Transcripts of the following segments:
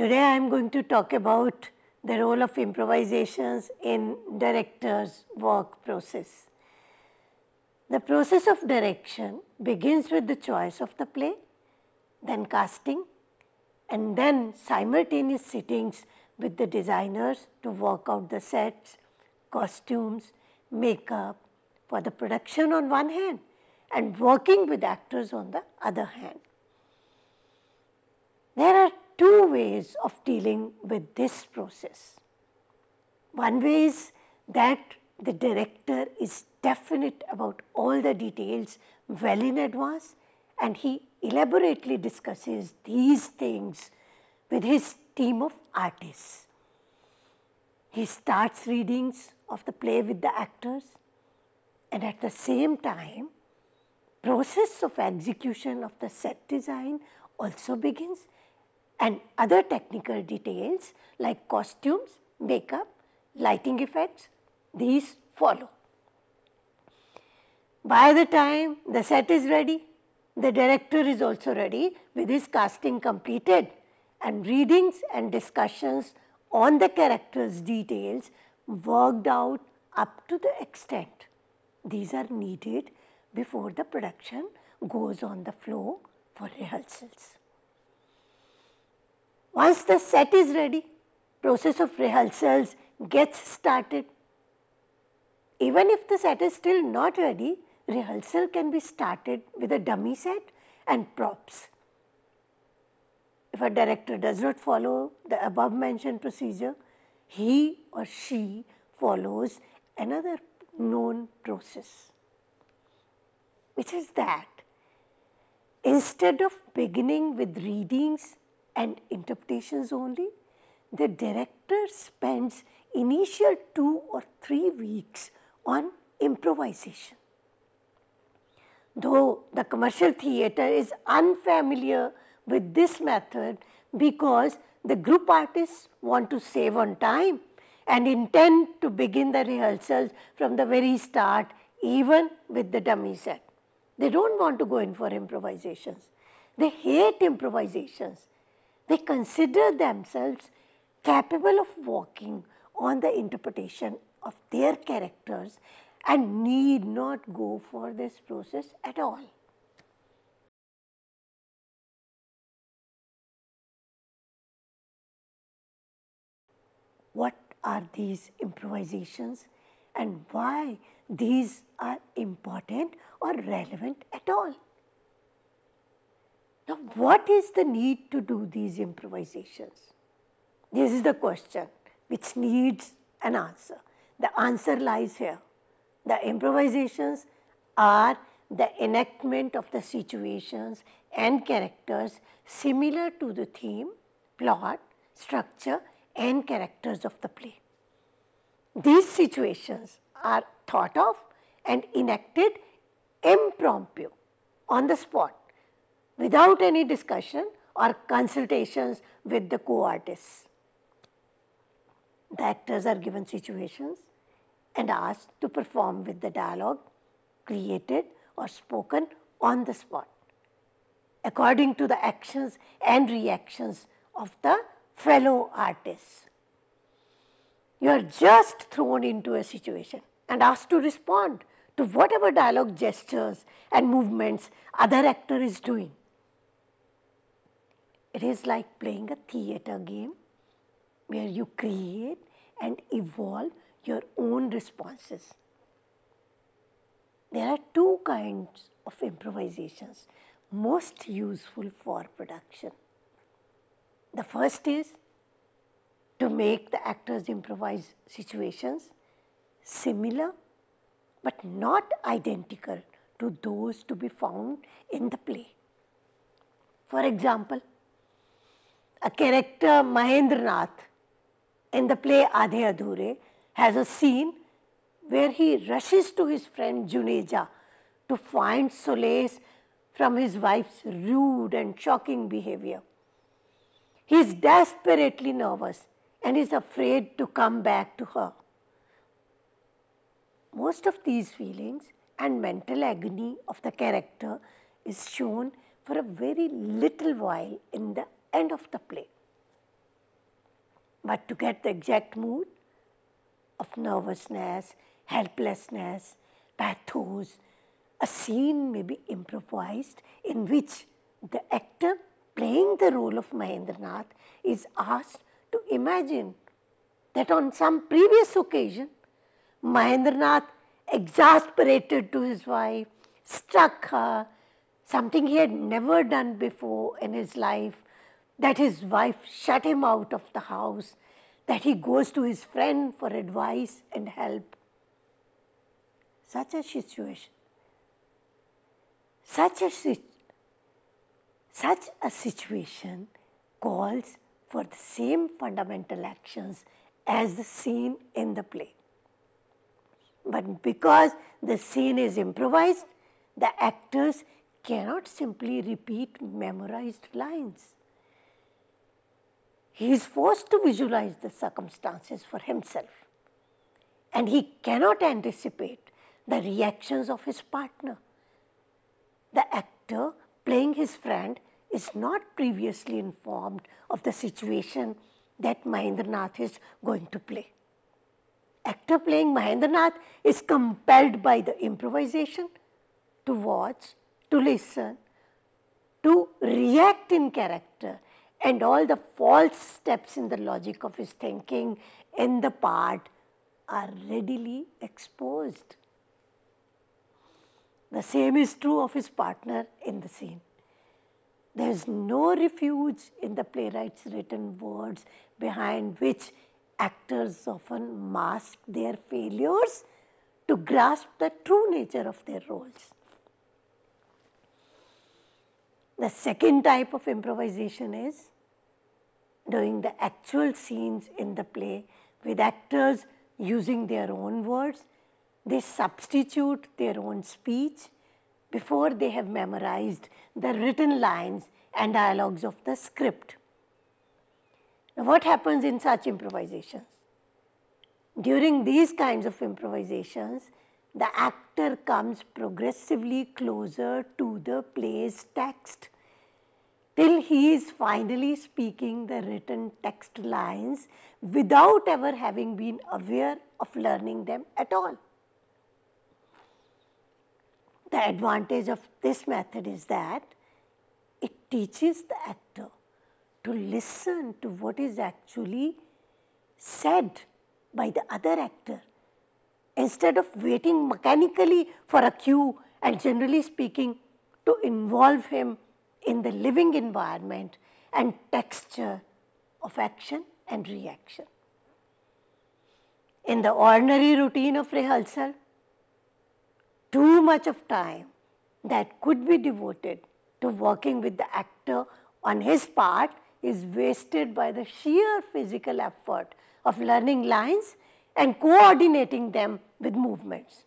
Today I am going to talk about the role of improvisations in director's work process. The process of direction begins with the choice of the play, then casting, and then simultaneous sittings with the designers to work out the sets, costumes, makeup for the production on one hand and working with actors on the other hand. There are two ways of dealing with this process. One way is that the director is definite about all the details well in advance and he elaborately discusses these things with his team of artists. He starts readings of the play with the actors and at the same time process of execution of the set design also begins and other technical details like costumes, makeup, lighting effects, these follow. By the time the set is ready, the director is also ready with his casting completed and readings and discussions on the characters' details worked out up to the extent these are needed before the production goes on the floor for rehearsals. Once the set is ready, process of rehearsals gets started. Even if the set is still not ready, rehearsal can be started with a dummy set and props. If a director does not follow the above mentioned procedure, he or she follows another known process, which is that instead of beginning with readings and interpretations only, the director spends initial 2 or 3 weeks on improvisation. Though the commercial theatre is unfamiliar with this method because the group artists want to save on time and intend to begin the rehearsals from the very start even with the dummy set. They do not want to go in for improvisations. They hate improvisations. They consider themselves capable of working on the interpretation of their characters and need not go for this process at all. What are these improvisations and why these are important or relevant at all? Now, what is the need to do these improvisations? This is the question which needs an answer. The answer lies here. The improvisations are the enactment of the situations and characters similar to the theme, plot, structure and characters of the play. These situations are thought of and enacted impromptu on the spot without any discussion or consultations with the co-artists. The actors are given situations and asked to perform with the dialogue created or spoken on the spot according to the actions and reactions of the fellow artists. You are just thrown into a situation and asked to respond to whatever dialogue, gestures and movements other actor is doing. It is like playing a theatre game where you create and evolve your own responses. There are two kinds of improvisations most useful for production. The first is to make the actors improvise situations similar but not identical to those to be found in the play. For example, a character Mahendranath in the play Aadhe Adhure has a scene where he rushes to his friend Juneja to find solace from his wife's rude and shocking behavior. He is desperately nervous and is afraid to come back to her. Most of these feelings and mental agony of the character is shown for a very little while in the end of the play. but to get the exact mood of nervousness, helplessness, pathos, a scene may be improvised in which the actor playing the role of Mahendranath is asked to imagine that on some previous occasion, Mahendranath exasperated to his wife, struck her, something he had never done before in his life, that his wife shut him out of the house, that he goes to his friend for advice and help. Such a situation, such a situation calls for the same fundamental actions as the scene in the play. But because the scene is improvised, the actors cannot simply repeat memorized lines. He is forced to visualize the circumstances for himself, and he cannot anticipate the reactions of his partner. The actor playing his friend is not previously informed of the situation that Mahendranath is going to play. Actor playing Mahendranath is compelled by the improvisation to watch, to listen, to react in character, and all the false steps in the logic of his thinking in the part are readily exposed. The same is true of his partner in the scene. There is no refuge in the playwright's written words behind which actors often mask their failures to grasp the true nature of their roles. The second type of improvisation is doing the actual scenes in the play with actors using their own words. They substitute their own speech before they have memorized the written lines and dialogues of the script. Now, what happens in such improvisations? During these kinds of improvisations, the actor comes progressively closer to the play's text till he is finally speaking the written text lines without ever having been aware of learning them at all. The advantage of this method is that it teaches the actor to listen to what is actually said by the other actor instead of waiting mechanically for a cue and, generally speaking, to involve him in the living environment and texture of action and reaction. In the ordinary routine of rehearsal, too much of time that could be devoted to working with the actor on his part is wasted by the sheer physical effort of learning lines and coordinating them with movements.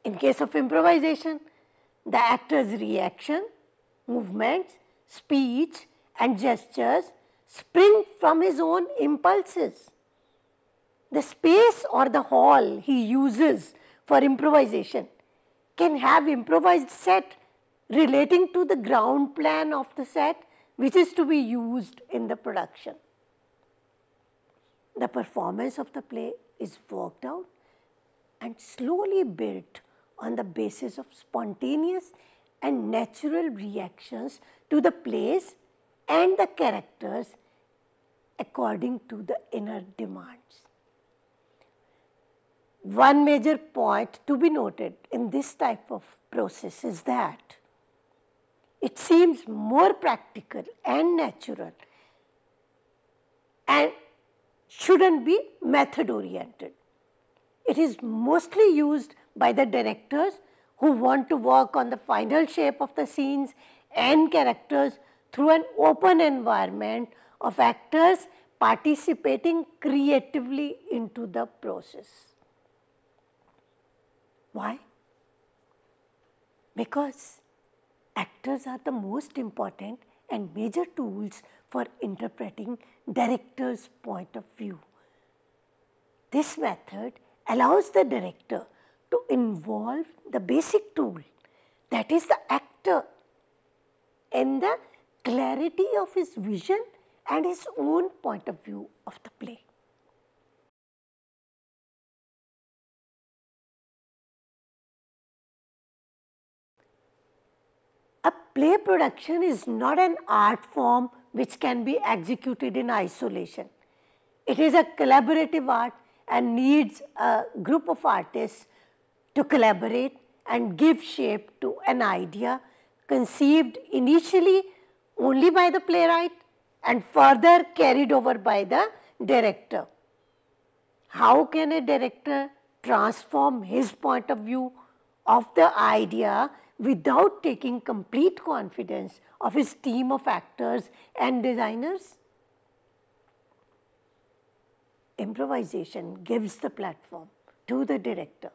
In case of improvisation, the actor's reaction, movements, speech and gestures spring from his own impulses. The space or the hall he uses for improvisation can have improvised set relating to the ground plan of the set which is to be used in the production. The performance of the play is worked out and slowly built on the basis of spontaneous and natural reactions to the plays and the characters according to the inner demands. One major point to be noted in this type of process is that it seems more practical and natural and shouldn't be method oriented. It is mostly used by the directors who want to work on the final shape of the scenes and characters through an open environment of actors participating creatively into the process. Why? Because actors are the most important and major tools for interpreting director's point of view. This method allows the director to involve the basic tool, that is the actor, in the clarity of his vision and his own point of view of the play. A play production is not an art form which can be executed in isolation. It is a collaborative art and needs a group of artists to collaborate and give shape to an idea conceived initially only by the playwright and further carried over by the director. How can a director transform his point of view of the idea without taking complete confidence of his team of actors and designers? Improvisation gives the platform to the director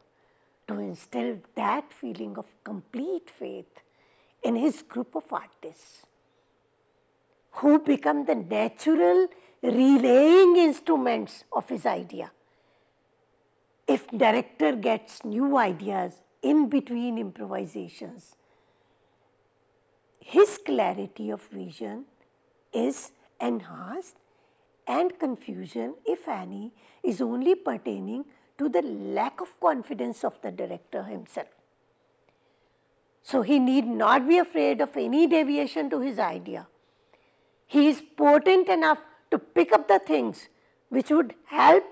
to instill that feeling of complete faith in his group of artists, who become the natural relaying instruments of his idea. If director gets new ideas in between improvisations, his clarity of vision is enhanced and confusion, if any, is only pertaining to the lack of confidence of the director himself. So he need not be afraid of any deviation to his idea. He is potent enough to pick up the things which would help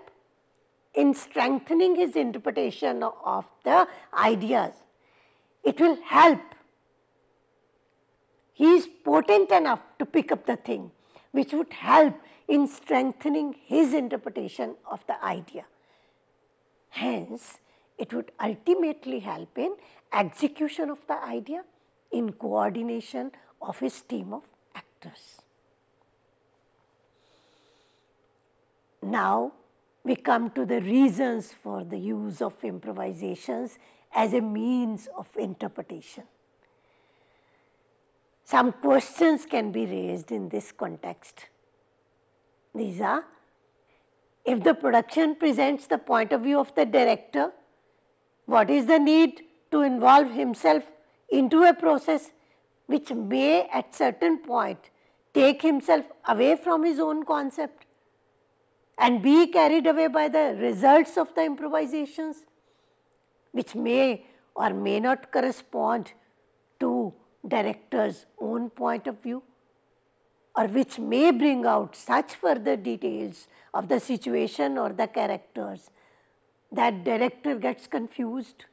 in strengthening his interpretation of the ideas. It will help. He is potent enough to pick up the thing which would help in strengthening his interpretation of the idea. Hence, it would ultimately help in execution of the idea in coordination of his team of actors. Now, we come to the reasons for the use of improvisations as a means of interpretation. Some questions can be raised in this context. These are, if the production presents the point of view of the director, what is the need to involve himself into a process which may at certain point take himself away from his own concept and be carried away by the results of the improvisations, which may or may not correspond to director's own point of view, or which may bring out such further details of the situation or the characters that director gets confused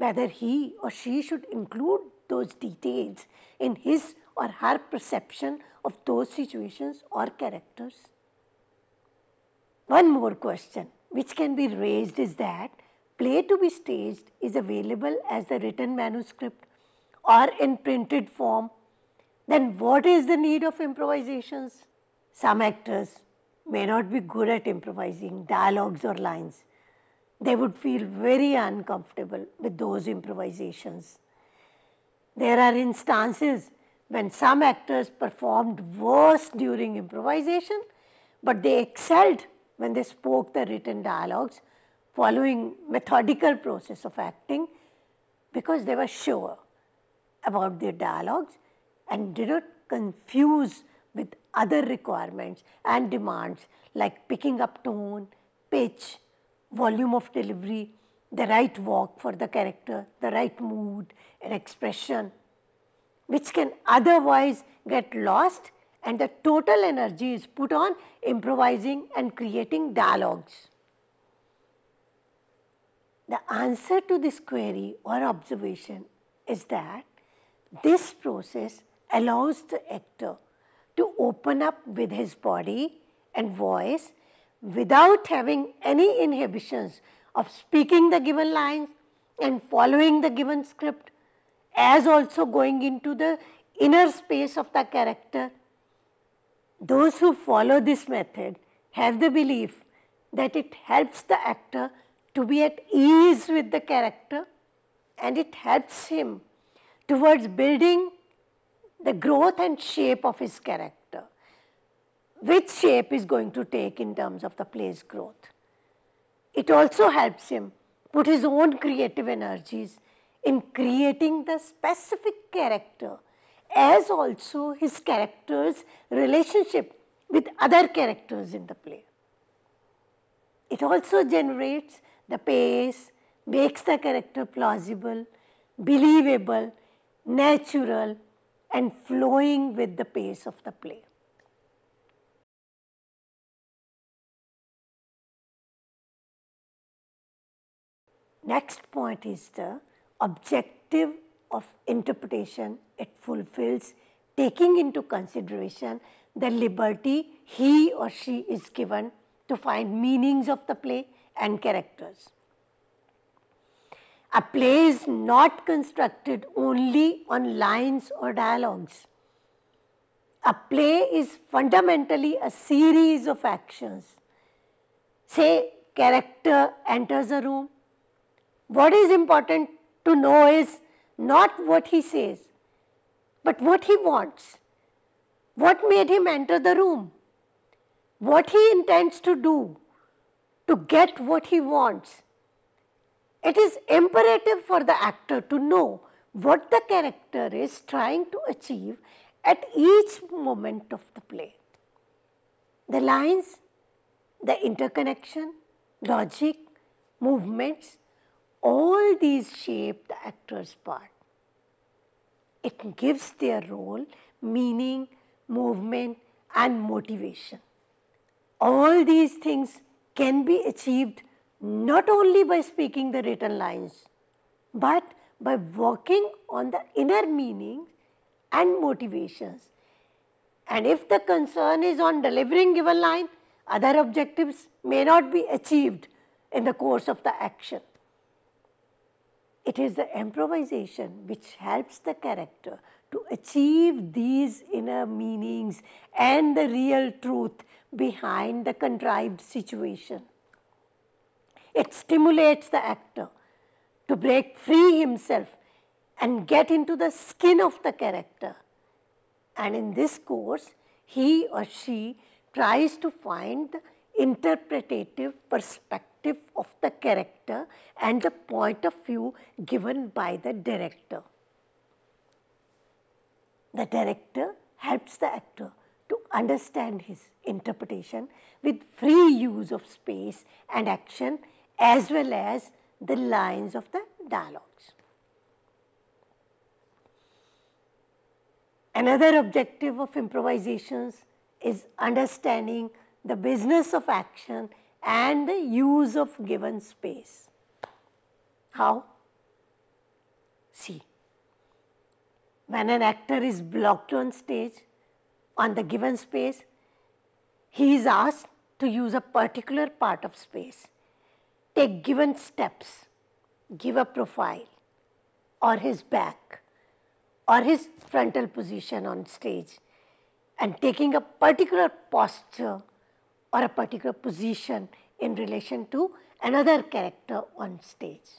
whether he or she should include those details in his or her perception of those situations or characters. One more question which can be raised is that play to be staged is available as the written manuscript or in printed form. Then what is the need of improvisations? Some actors may not be good at improvising dialogues or lines. They would feel very uncomfortable with those improvisations. There are instances when some actors performed worse during improvisation, but they excelled when they spoke the written dialogues following methodical process of acting because they were sure about their dialogues and did not confuse with other requirements and demands like picking up tone, pitch, volume of delivery, the right walk for the character, the right mood and expression, which can otherwise get lost and the total energy is put on improvising and creating dialogues. The answer to this query or observation is that this process allows the actor to open up with his body and voice without having any inhibitions of speaking the given lines and following the given script, as also going into the inner space of the character. Those who follow this method have the belief that it helps the actor to be at ease with the character and it helps him towards building the growth and shape of his character, which shape is going to take in terms of the play's growth. It also helps him put his own creative energies in creating the specific character as also his character's relationship with other characters in the play. It also generates the pace, makes the character plausible, believable, natural, and flowing with the pace of the play. Next point is the objective of interpretation. It fulfills taking into consideration the liberty he or she is given to find meanings of the play and characters. A play is not constructed only on lines or dialogues. A play is fundamentally a series of actions. Say, character enters a room. What is important to know is not what he says, but what he wants. What made him enter the room? What he intends to do to get what he wants. It is imperative for the actor to know what the character is trying to achieve at each moment of the play. The lines, the interconnection, logic, movements, all these shape the actor's part. It gives their role meaning, movement, and motivation. All these things can be achieved not only by speaking the written lines, but by working on the inner meaning and motivations. And if the concern is on delivering given line, other objectives may not be achieved in the course of the action. It is the improvisation which helps the character to achieve these inner meanings and the real truth behind the contrived situation. It stimulates the actor to break free himself and get into the skin of the character. And in this course, he or she tries to find the interpretative perspective of the character and the point of view given by the director. The director helps the actor to understand his interpretation with free use of space and action as well as the lines of the dialogues. Another objective of improvisations is understanding the business of action and the use of given space. How? See, when an actor is blocked on stage on the given space, he is asked to use a particular part of space, take given steps, give a profile, or his back, or his frontal position on stage, and taking a particular posture or a particular position in relation to another character on stage.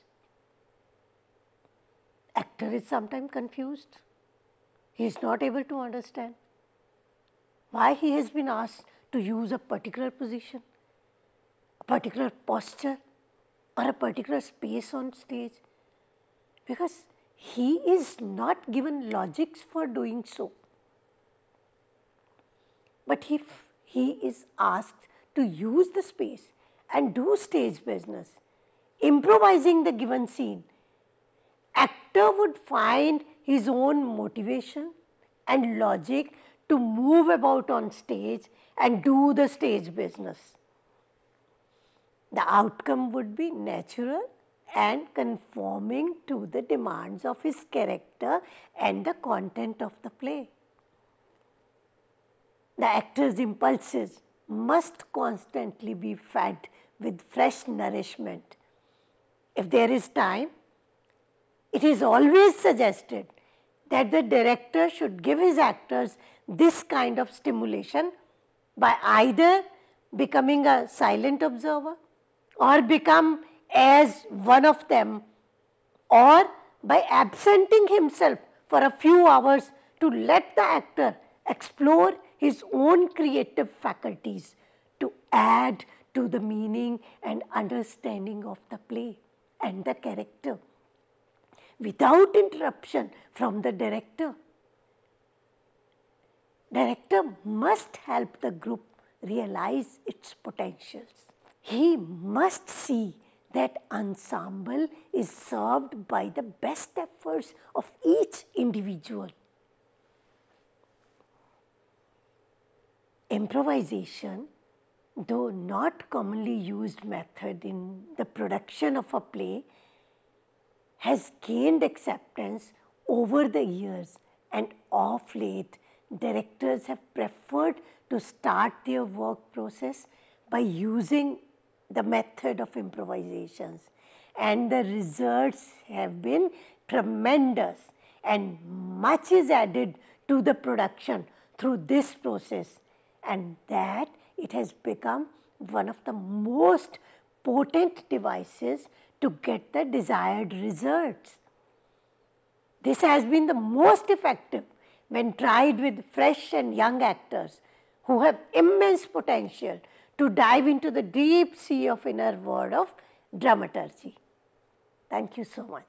Actor is sometimes confused. He is not able to understand why he has been asked to use a particular position, a particular posture, or a particular space on stage, because he is not given logics for doing so. But if he is asked to use the space and do stage business, improvising the given scene, actor would find his own motivation and logic to move about on stage and do the stage business. The outcome would be natural and conforming to the demands of his character and the content of the play. The actor's impulses must constantly be fed with fresh nourishment. If there is time, it is always suggested that the director should give his actors this kind of stimulation by either becoming a silent observer or become as one of them, or by absenting himself for a few hours to let the actor explore his own creative faculties to add to the meaning and understanding of the play and the character without interruption from the director. director must help the group realize its potentials. He must see that ensemble is served by the best efforts of each individual. Improvisation, though not commonly used method in the production of a play, has gained acceptance over the years, and of late directors have preferred to start their work process by using the method of improvisations, and the results have been tremendous, and much is added to the production through this process, and that it has become one of the most potent devices to get the desired results. This has been the most effective when tried with fresh and young actors who have immense potential to dive into the deep sea of inner world of dramaturgy. Thank you so much.